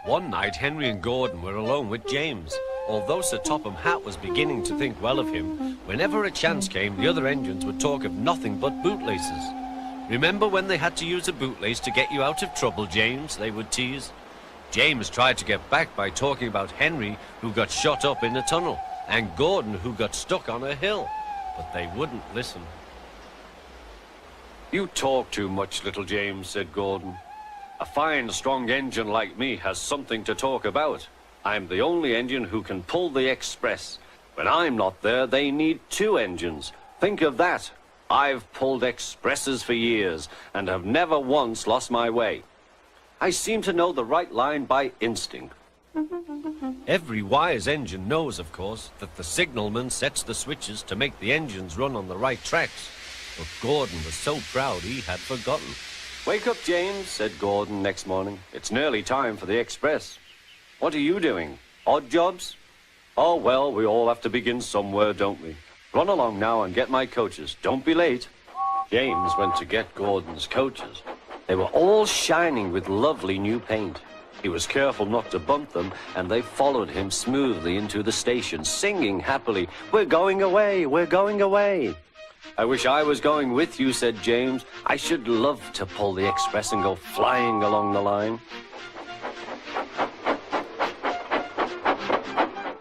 One night, Henry and Gordon were alone with James. Although Sir Topham Hatt was beginning to think well of him, whenever a chance came, the other engines would talk of nothing but bootlaces. "Remember when they had to use a bootlace to get you out of trouble, James?" they would tease. James tried to get back by talking about Henry, who got shot up in a tunnel, and Gordon, who got stuck on a hill. But they wouldn't listen. "You talk too much, little James," said Gordon. "A fine, strong engine like me has something to talk about. I'm the only engine who can pull the express. When I'm not there, they need two engines. Think of that. I've pulled expresses for years and have never once lost my way. I seem to know the right line by instinct." Every wise engine knows, of course, that the signalman sets the switches to make the engines run on the right tracks. But Gordon was so proud he had forgotten. "Wake up, James," said Gordon next morning. "It's nearly time for the express." "What are you doing? Odd jobs?" "Oh, well, we all have to begin somewhere, don't we? Run along now and get my coaches. Don't be late." James went to get Gordon's coaches. They were all shining with lovely new paint. He was careful not to bump them, and they followed him smoothly into the station, singing happily, "We're going away, we're going away." "I wish I was going with you," said James. "I should love to pull the express and go flying along the line."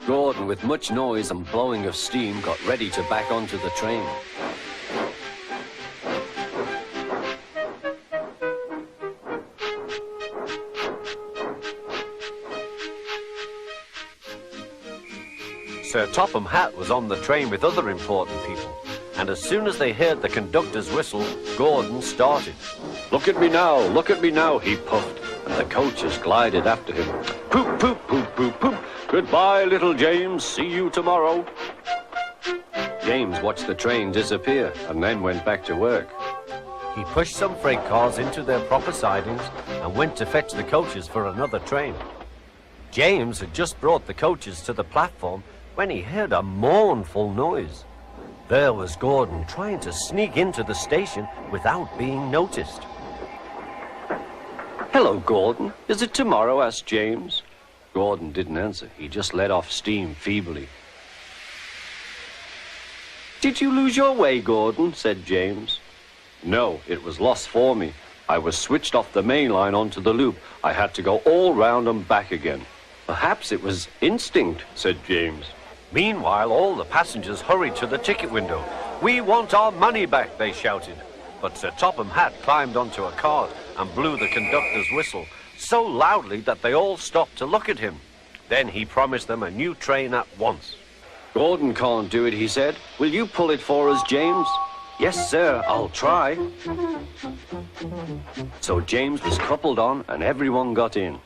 Gordon, with much noise and blowing of steam, got ready to back onto the train. Sir Topham Hatt was on the train with other important people, and as soon as they heard the conductor's whistle, Gordon started. Look at me now," he puffed, and the coaches glided after him. "Poop, poop, poop, poop, poop. Goodbye, little James. See you tomorrow." James watched the train disappear and then went back to work. He pushed some freight cars into their proper sidings and went to fetch the coaches for another train. James had just brought the coaches to the platform when he heard a mournful noise. There was Gordon trying to sneak into the station without being noticed. "Hello, Gordon. Is it tomorrow?" asked James. Gordon didn't answer. He just let off steam feebly. "Did you lose your way, Gordon?" said James. "No, it was lost for me. I was switched off the main line onto the loop. I had to go all round and back again." "Perhaps it was instinct," said James. Meanwhile, all the passengers hurried to the ticket window. "We want our money back," they shouted. But Sir Topham Hatt climbed onto a cart and blew the conductor's whistle so loudly that they all stopped to look at him. Then he promised them a new train at once. "Gordon can't do it," he said. "Will you pull it for us, James?" "Yes, sir, I'll try." So James was coupled on and everyone got in.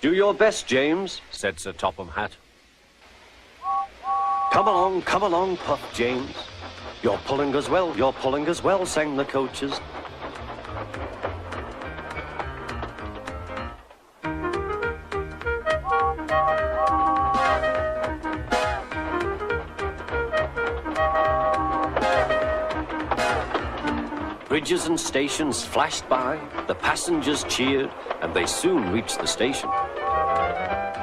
"Do your best, James," said Sir Topham Hatt. Come along, puffed James. You're pulling us well, sang the coaches. Bridges and stations flashed by, the passengers cheered, and they soon reached the station.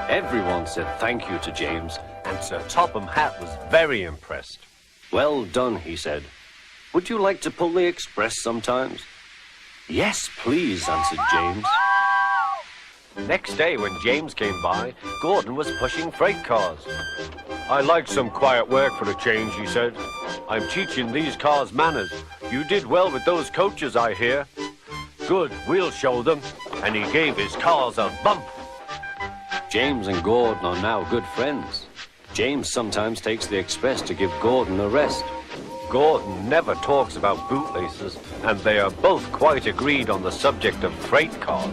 Everyone said thank you to James, and Sir Topham Hatt was very impressed. "Well done," he said. "Would you like to pull the express sometimes?" "Yes, please," answered James. Next day, when James came by, Gordon was pushing freight cars. "I like some quiet work for a change," he said. "I'm teaching these cars manners. You did well with those coaches, I hear." "Good, we'll show them." And he gave his cars a bump. James and Gordon are now good friends. James sometimes takes the express to give Gordon a rest. Gordon never talks about bootlaces, and they are both quite agreed on the subject of freight cars.